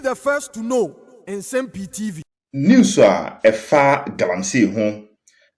the first to know Nsem-Pii TV. News efa galamsey ho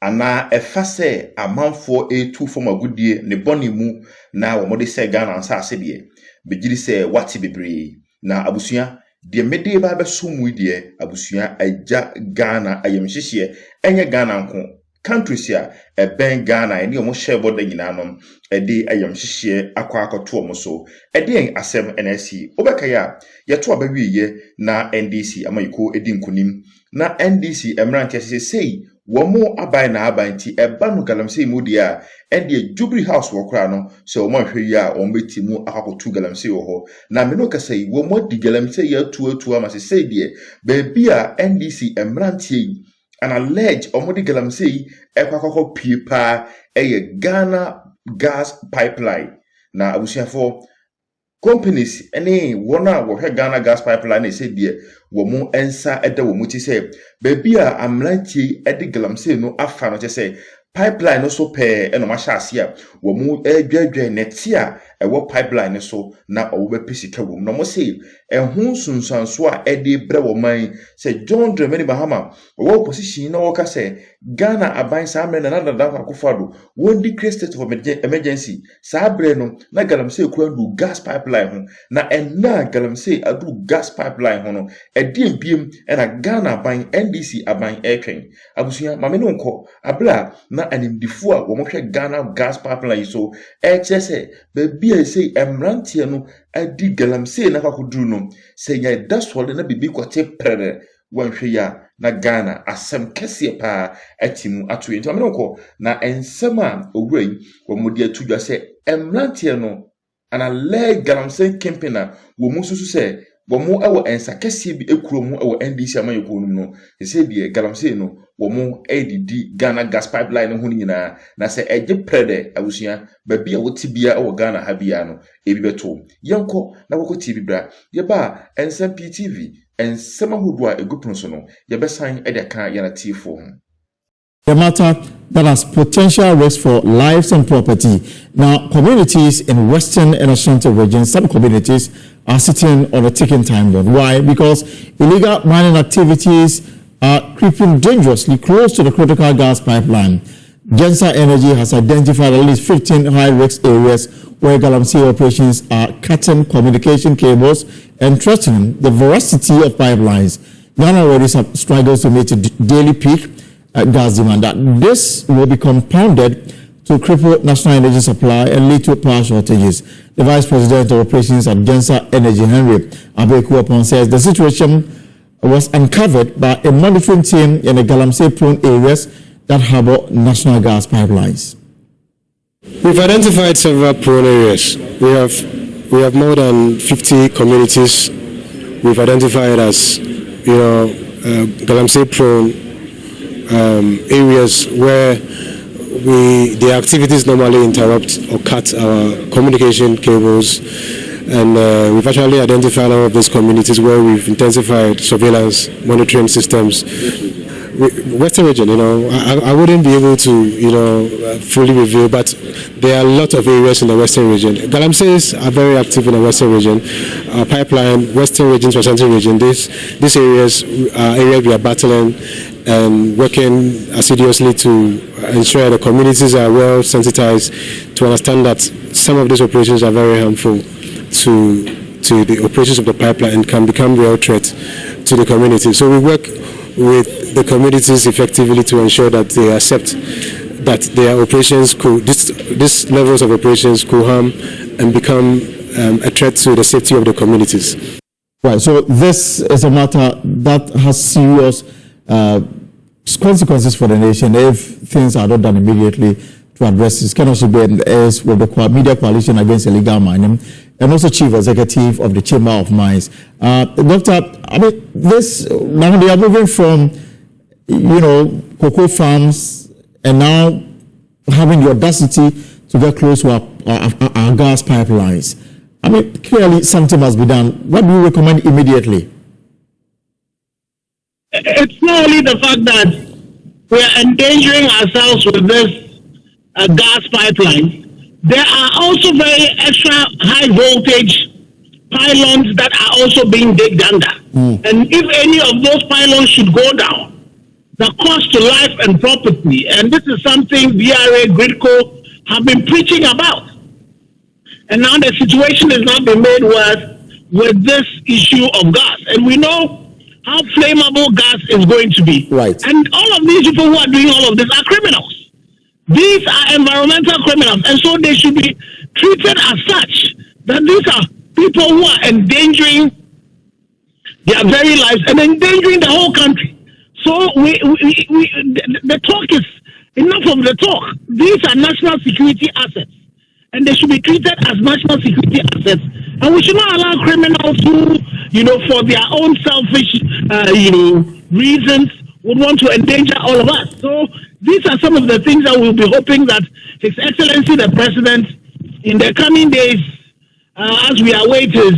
ana efa se amanfo etu from agudie ne boni mu na wo mode se Ghana ansa ase de begiri se wati bebre na abusua de mede ba beso mu de abusua agya Ghana ayemhihye enye Ghana nko countries ya ben Ghana eni omo share boda nyina nom ede ayemhihye akwa akoto omo so ede asem NSC obeka ya yeto abawiye na NDC amayiko edi nkunim na NDC emrante sei womo abai na abanti eba no galamsey mu dia ende Jubilee House wo kra no se womo hwe ya o meti mu akakotu galamsey wo ho na me no kasa yi womo di galamsey ya atu ama se sei die baby a NDC emrante an alleged omodi galamsey ekwakoko pipa Ghana gas pipeline na abusiafo companies any wona wo Ghana gas pipeline say die wo mu ensa eda wo mu ti say baby a amlanti edi galamsey no afa no say pipeline no so pe eno ma hyase a wo mu edwadwa netia ewo pipeline so na owo be pisika wo no mo say ehun sunsanso a edi bre wo man say John Dramani Mahama wo position na wo ka say Ghana aban sa amre na dada akufado won declare state of emergency sa bre no na galamsey kura du gas pipeline ho na enna galamsey adu gas pipeline ho no edi empiem na Ghana aban NDC aban etwen abusuya mame no nko abla na animdifo a wo mo hwe Ghana gas pipeline so chese baby e say emrantie no adi galamsey na kakuduru no say ya dasole na bibi kwate prere wanhwe ya na Ghana asem kese pa atimu atu enti mame no nko na ensem a owurai wo modi atudwa say emrantie no ana le galamsey kempena wo mu susu say womo ewo ensa kese bi ekuro mu ewo NDC amayeko num no se die galamsey no womo edidi Ghana gas pipeline ho nyina na se eje prede abusua ba bia wotibia ewo Ghana ha bia no ebi beto yenko na woko TV bra ye ba Nsem-Pii TV ensema hodo a egupun so no ye besan ede kan yana tifo ho. A matter that has potential risk for lives and property. Now, communities in Western and Ashanti regions, some communities are sitting on a ticking time bomb. Why? Because illegal mining activities are creeping dangerously close to the critical gas pipeline. Gensa Energy has identified at least 15 high-risk areas where galamsey operations are cutting communication cables and threatening the veracity of pipelines. Ghana already struggles to meet a daily peak gas demand. That this will be compounded to cripple national energy supply and lead to power shortages. The Vice President of Operations at Gensa Energy, Henry Abeku, says the situation was uncovered by a monitoring team in the galamsey-prone areas that harbor national gas pipelines. We've identified several prone areas. We have more than 50 communities we've identified as galamsey-prone areas where the activities normally interrupt or cut our communication cables, and we've actually identified all of these communities where we've intensified surveillance monitoring systems. Western region, I wouldn't be able to, fully reveal, but there are a lot of areas in the Western region. Galamseys are very active in the Western region. Pipeline, Western region, Ashanti region, these areas are areas we are battling and working assiduously to ensure the communities are well sensitized to understand that some of these operations are very harmful to the operations of the pipeline and can become real threat to the community. So we work with the communities effectively to ensure that they accept that their operations these levels of operations could harm and become a threat to the safety of the communities. Right, so this is a matter that has serious consequences for the nation if things are not done immediately to address this. Ken Oshibe is with the Media Coalition Against Illegal Mining and also Chief Executive of the Chamber of Mines. Doctor, now they are moving from, cocoa farms and now having the audacity to get close to our gas pipelines. Clearly something must be done. What do you recommend immediately? It's not only the fact that we are endangering ourselves with this gas pipeline. There are also very extra high voltage pylons that are also being digged under. And if any of those pylons should go down, the cost to life and property, and this is something BRA, Gridco have been preaching about. And now the situation has not been made worse with this issue of gas. And we know how flammable gas is going to be. Right. And all of these people who are doing all of this are criminals. These are environmental criminals. And so they should be treated as such, that these are people who are endangering their very lives and endangering the whole country. So the talk is enough of the talk. These are national security assets, and they should be treated as national security assets. And we should not allow criminals who, for their own selfish, reasons, would want to endanger all of us. So these are some of the things that we'll be hoping that His Excellency the President, in the coming days, as we await his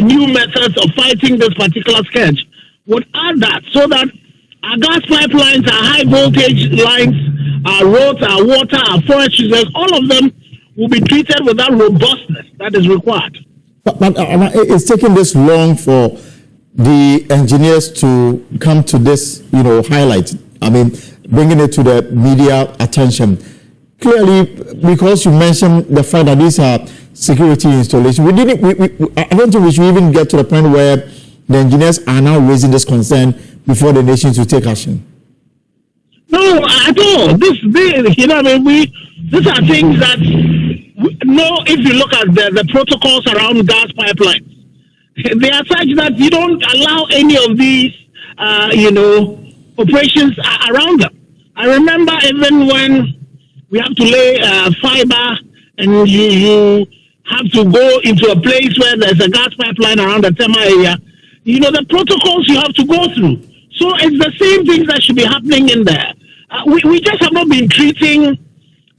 new methods of fighting this particular scourge, would add that, so that our gas pipelines, our high voltage lines, our roads, our water, our forest reserves, all of them will be treated with that robustness that is required. But it's taking this long for the engineers to come to this, highlight. I mean, bringing it to the media attention. Clearly, because you mentioned the fact that these are security installations, I don't think we should even get to the point where the engineers are now raising this concern before the nation to take action. No, at all. These are things that if you look at the protocols around gas pipelines, they are such that you don't allow any of these, operations around them. I remember even when we have to lay fiber, and you have to go into a place where there's a gas pipeline around the Tema area, the protocols you have to go through. So it's the same things that should be happening in there. We just have not been treating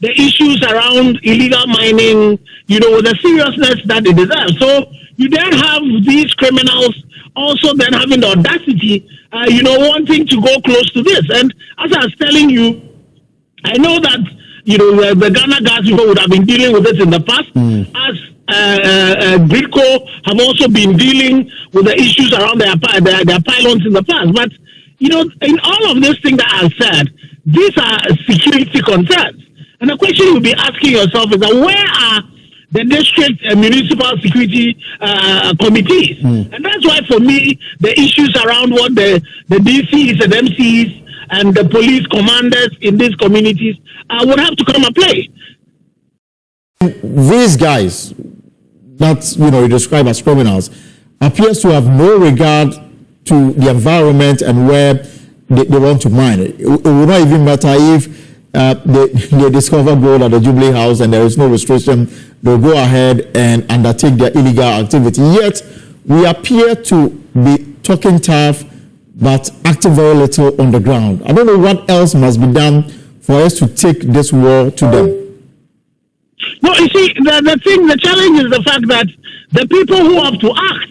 the issues around illegal mining, with the seriousness that it deserves. So you then have these criminals also then having the audacity, wanting to go close to this. And as I was telling you, I know that, the Ghana gas people would have been dealing with it in the past, as Gridco have also been dealing with the issues around their pylons in the past. But, in all of this thing that I've said, these are security concerns. And the question you'll be asking yourself is that where are the district and municipal security committees? And that's why, for me, the issues around what the DCs and MCs and the police commanders in these communities would have to come and play. These guys that you describe as criminals appears to have no regard to the environment and where they want to mine. It will not even matter if they discover gold at the Jubilee House and there is no restriction. They'll go ahead and undertake their illegal activity. Yet we appear to be talking tough but acting very little on the ground. I don't know what else must be done for us to take this war to them. No, you see, the challenge is the fact that the people who have to act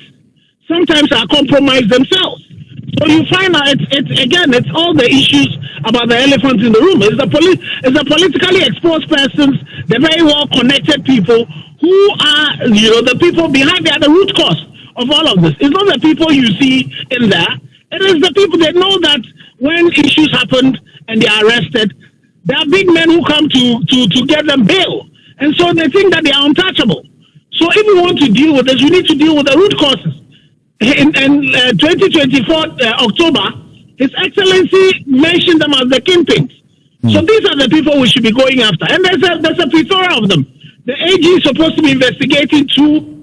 sometimes are compromised themselves. So you find out it's all the issues about the elephant in the room. It's the politically exposed persons, the very well connected people who are, the people behind. They are the root cause of all of this. It's not the people you see in there. It is the people that know that when issues happen and they are arrested, there are big men who come to get them bail. And so they think that they are untouchable. So if we want to deal with this, we need to deal with the root causes. In 2024 October, His Excellency mentioned them as the kingpins. So these are the people we should be going after. And there's a plethora of them. The AG is supposed to be investigating two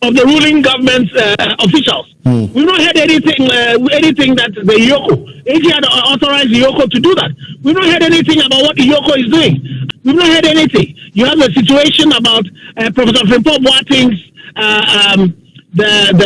of the ruling government's officials. We've not heard anything that the Iyoko, AG had authorized Iyoko to do that. We've not heard anything about what Iyoko is doing. We've not heard anything. You have a situation about Professor Frimpong Boateng's the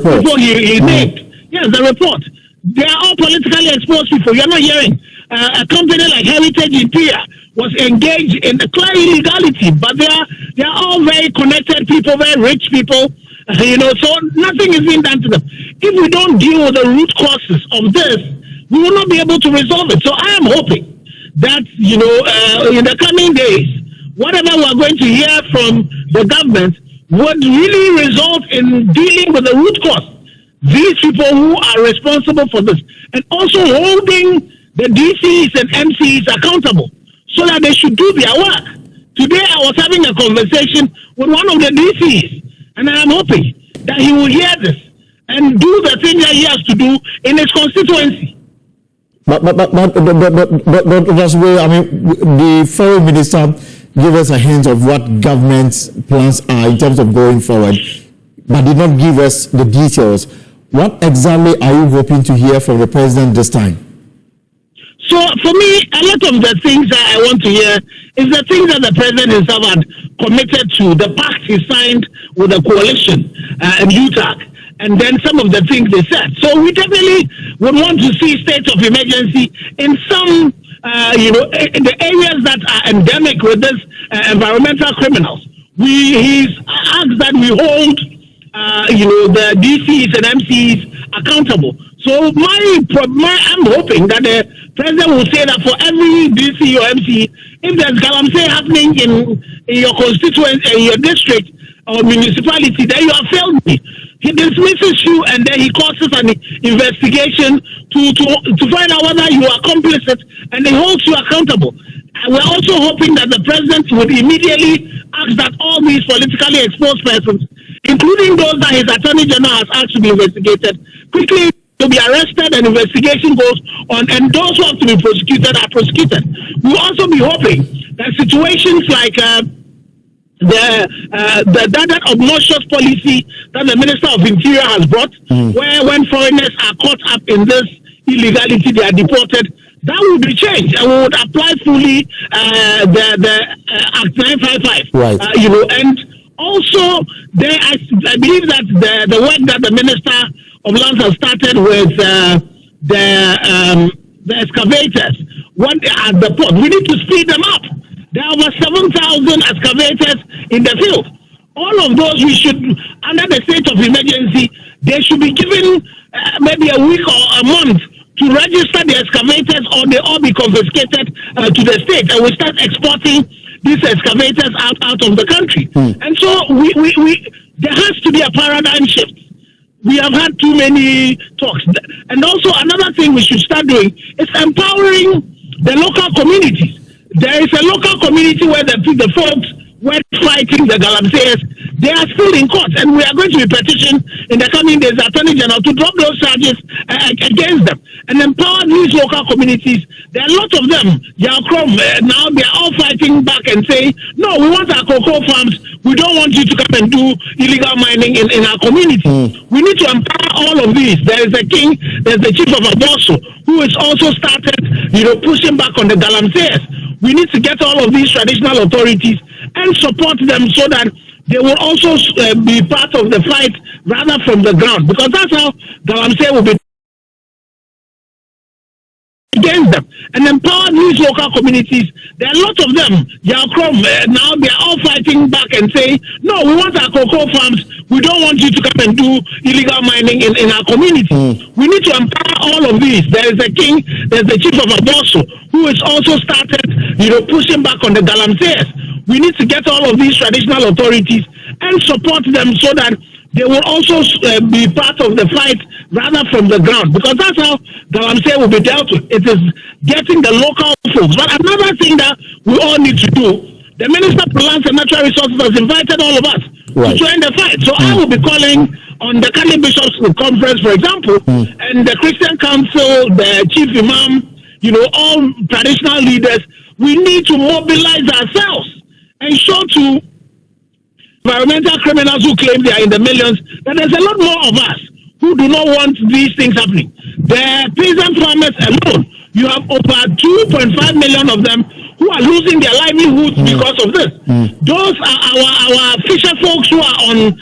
report he named. Yes, the report. They are all politically exposed people. You're not hearing a company like Heritage in Pia was engaged in the clear illegality, but they are all very connected people, very rich people, so nothing is being done to them. If we don't deal with the root causes of this, we will not be able to resolve it. So I am hoping that, in the coming days, whatever we're going to hear from the government would really result in dealing with the root cause. These people who are responsible for this, and also holding the DCs and MCs accountable so that they should do their work. Today I was having a conversation with one of the DCs, and I am hoping that he will hear this and do the thing that he has to do in his constituency. But that's where, I mean, the foreign minister gave us a hint of what government's plans are in terms of going forward, but did not give us the details. What exactly are you hoping to hear from the president this time? So for me, a lot of the things that I want to hear is the things that the president himself had committed to, the pact he signed with the coalition and UTAC, and then some of the things they said. So we definitely would want to see state of emergency in some, in the areas that are endemic with this environmental criminals. He's asked that we hold, the DCs and MCs accountable. So I'm hoping that the president will say that for every DC or MC, if there's galamsey happening in your constituency, in your district or municipality, then you have failed me. He dismisses you and then he causes an investigation to find out whether you are complicit, and he holds you accountable. And we're also hoping that the president would immediately ask that all these politically exposed persons, including those that his attorney general has asked to be investigated, quickly to be arrested and investigation goes on, and those who have to be prosecuted are prosecuted. We'll also be hoping that situations like that obnoxious policy that the Minister of Interior has brought, where when foreigners are caught up in this illegality, they are deported, that will be changed, and we would apply fully the Act 955. Right. And also I believe that the work that the Minister of Lands has started with the excavators, at the port, we need to speed them up. There are over 7,000 excavators in the field. All of those, we should, under the state of emergency, they should be given maybe a week or a month to register the excavators, or they all be confiscated to the state, and we start exporting these excavators out of the country. And so there has to be a paradigm shift. We have had too many talks. And also another thing we should start doing is empowering the local communities. There is a local community where the folks were fighting the galamseyers. They are still in court, and we are going to be petitioned in the coming days, the Attorney General, to drop those charges against them and empower these local communities. There are a lot of them. Now they are all fighting back and saying, no, we want our cocoa farms. We don't want you to come and do illegal mining in our community. We need to empower all of these. There is a king, there's the chief of Aboso, who has also started, pushing back on the galamseyers. We need to get all of these traditional authorities and support them so that they will also be part of the fight rather from the ground, because that's how galamsey will be against them, and empower these local communities. There are a lot of them. Now they are all fighting back and saying, no, we want our cocoa farms. We don't want you to come and do illegal mining in our community. We need to empower all of these. There is a king, there's the chief of Aboso, who has also started, pushing back on the galamseyers. We need to get all of these traditional authorities and support them so that they will also be part of the fight rather from the ground, because that's how galamsey will be dealt with. It is getting the local folks. But another thing that we all need to do, the Minister for Lands and Natural Resources has invited all of us to join the fight. So I will be calling on the Catholic Bishops Conference, for example, and the Christian Council, the Chief Imam, all traditional leaders. We need to mobilize ourselves and show to environmental criminals who claim they are in the millions that there's a lot more of us who do not want these things happening. The peasant farmers alone, you have over 2.5 million of them who are losing their livelihoods because of this. Those are our fisher folks who are on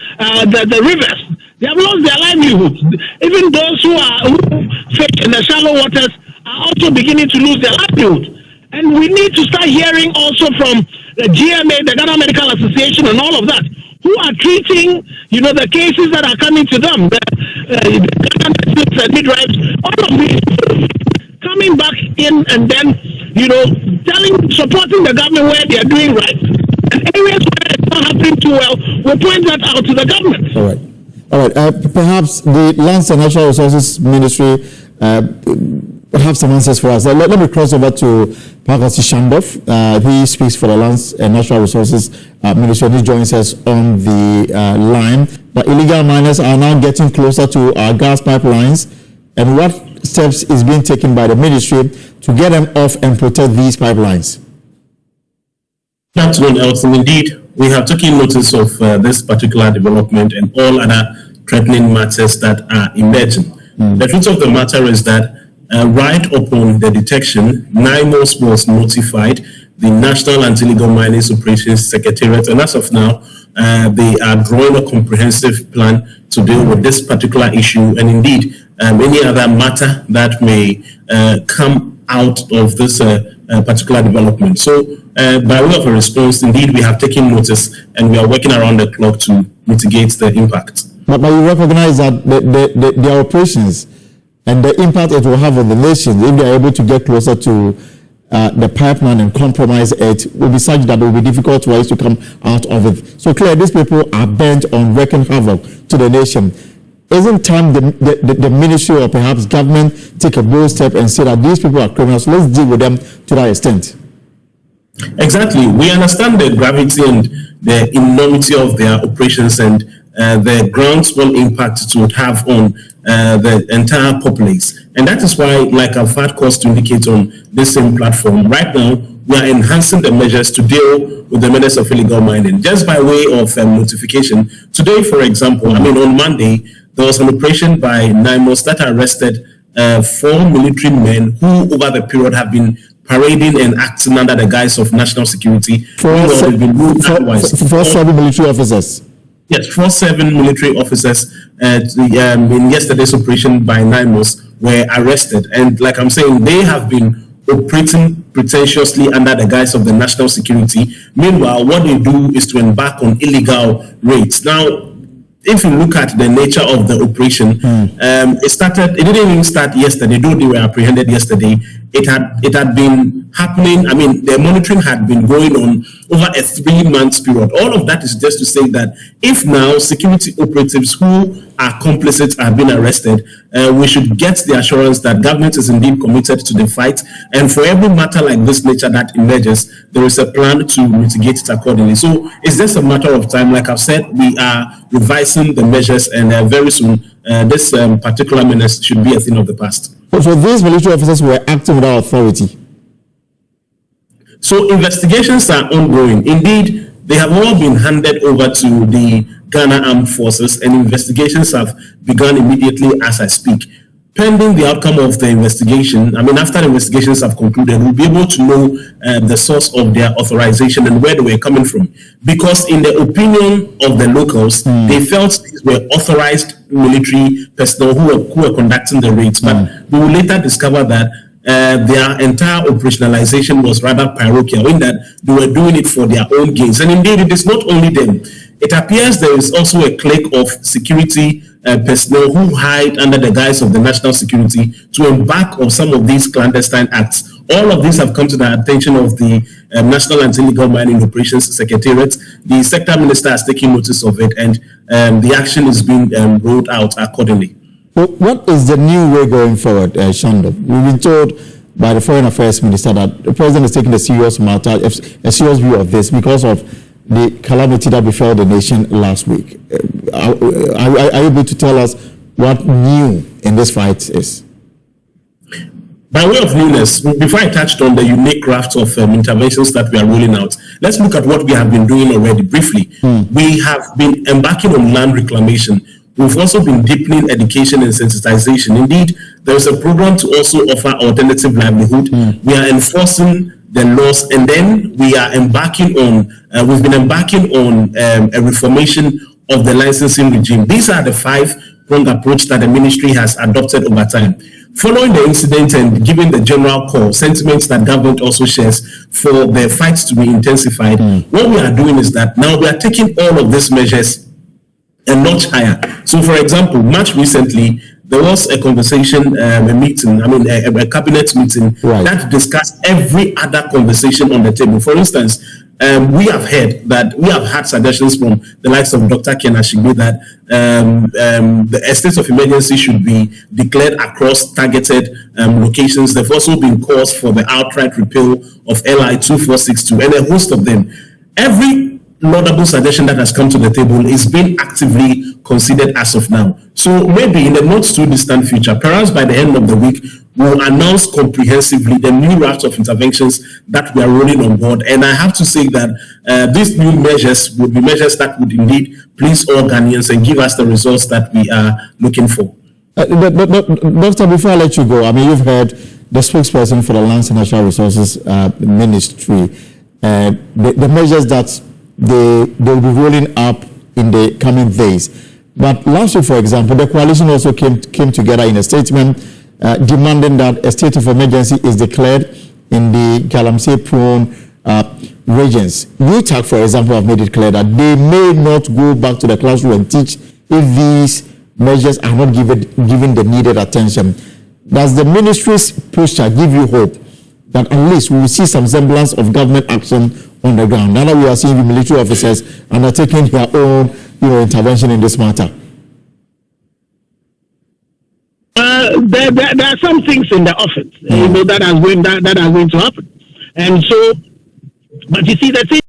the rivers. They have lost their livelihoods. Even those who fish in the shallow waters are also beginning to lose their livelihoods. And we need to start hearing also from the GMA, the Ghana Medical Association, and all of that, who are treating, the cases that are coming to them, the Ghana midwives, all of these coming back in and then, supporting the government where they are doing right. And areas where not happening too well, we'll point that out to the government. All right. Perhaps the Lands and Natural Resources Ministry have some answers for us. Let me cross over to Pakasi Shandov. He speaks for the Lands and Natural Resources Ministry. He joins us on the line. But illegal miners are now getting closer to our gas pipelines. And what steps is being taken by the ministry to get them off and protect these pipelines? Good afternoon, Elton. Indeed, we have taken notice of this particular development and all other threatening matters that are emerging. The truth of the matter is that right upon the detection, NIMOS was notified, the National Anti-Illegal Mining Operations Secretariat, and as of now, they are drawing a comprehensive plan to deal with this particular issue and indeed any other matter that may come out of this particular development. So, by way of a response, indeed, we have taken notice and we are working around the clock to mitigate the impact. But you recognize that the operations and the impact it will have on the nation, if they are able to get closer to the pipeline and compromise it, will be such that it will be difficult for us to come out of it. So clearly, these people are bent on wreaking havoc to the nation. Isn't time the ministry or perhaps government take a bold step and say that these people are criminals? So let's deal with them to that extent. Exactly. We understand the gravity and the enormity of their operations and the groundswell impact it would have on the entire populace. And that is why, like I've had cause to indicate on this same platform, right now, we are enhancing the measures to deal with the menace of illegal mining. Just by way of notification, today, for example, on Monday, there was an operation by NIMOS that arrested 4 military men who, over the period, have been parading and acting under the guise of national security. 7 military officers. Yes, 7 military officers in yesterday's operation by NIMOS were arrested. And like I'm saying, they have been operating pretentiously under the guise of the national security. Meanwhile, what they do is to embark on illegal raids. Now, if you look at the nature of the operation, it didn't even start yesterday, though they were apprehended yesterday. It had been happening. The monitoring had been going on over a 3-month period. All of that is just to say that if now security operatives who are complicit are being arrested, we should get the assurance that government is indeed committed to the fight. And for every matter like this nature that emerges, there is a plan to mitigate it accordingly. So it's just a matter of time. Like I've said, we are revising the measures, and very soon this particular menace should be a thing of the past. So these military officers were acting without authority. So investigations are ongoing. Indeed, they have all been handed over to the Ghana Armed Forces, and investigations have begun immediately as I speak. Pending the outcome of the investigation, after the investigations have concluded, we'll be able to know the source of their authorization and where they were coming from. Because in the opinion of the locals, they felt these were authorized military personnel who were conducting the raids. But we will later discover that their entire operationalization was rather parochial, in that they were doing it for their own gains. And indeed, it is not only them. It appears there is also a clique of security personnel who hide under the guise of the national security to embark on some of these clandestine acts. All of these have come to the attention of the National Anti-Illegal Mining Operations Secretariat. The sector minister has taken notice of it, and the action is being rolled out accordingly. Well, what is the new way going forward, Shandov? We've been told by the Foreign Affairs Minister that the President is taking a serious matter, a serious view of this because of the calamity that befell the nation last week. Are you able to tell us what new in this fight is? By way of newness, before I touched on the unique craft of interventions that we are rolling out, let's look at what we have been doing already briefly. We have been embarking on land reclamation. We've also been deepening education and sensitization. Indeed, there is a program to also offer alternative livelihood. We are enforcing the laws, and then we are embarking on, we've been embarking on a reformation of the licensing regime. These are the 5-pronged approach that the ministry has adopted over time. Following the incident and given the general call, sentiments that government also shares for the fights to be intensified, what we are doing is that now we are taking all of these measures a notch higher. So, for example, much recently, there was a conversation, a meeting, a cabinet meeting that discussed every other conversation on the table. For instance, we have had suggestions from the likes of Dr. Ken Ashigbe that the states of emergency should be declared across targeted locations. There have also been calls for the outright repeal of LI 2462 and a host of them. Every laudable suggestion that has come to the table is being actively considered as of now. So maybe in the not too distant future, perhaps by the end of the week, we'll announce comprehensively the new raft of interventions that we are rolling on board. And I have to say that these new measures would be measures that would indeed please all Ghanaians and give us the results that we are looking for. Doctor, before I let you go, I mean, you've heard the spokesperson for the Lands and Natural Resources Ministry, the measures that they will be rolling up in the coming days. But last week, for example, the coalition also came together in a statement demanding that a state of emergency is declared in the Galamsey-prone regions. UTAC, for example, have made it clear that they may not go back to the classroom and teach if these measures are not given the needed attention. Does the ministry's posture give you hope that at least we will see some semblance of government action on the ground? Now that we are seeing the military officers undertaking their own intervention in this matter. There are some things in the office, that are going to happen, and so. But you see, the thing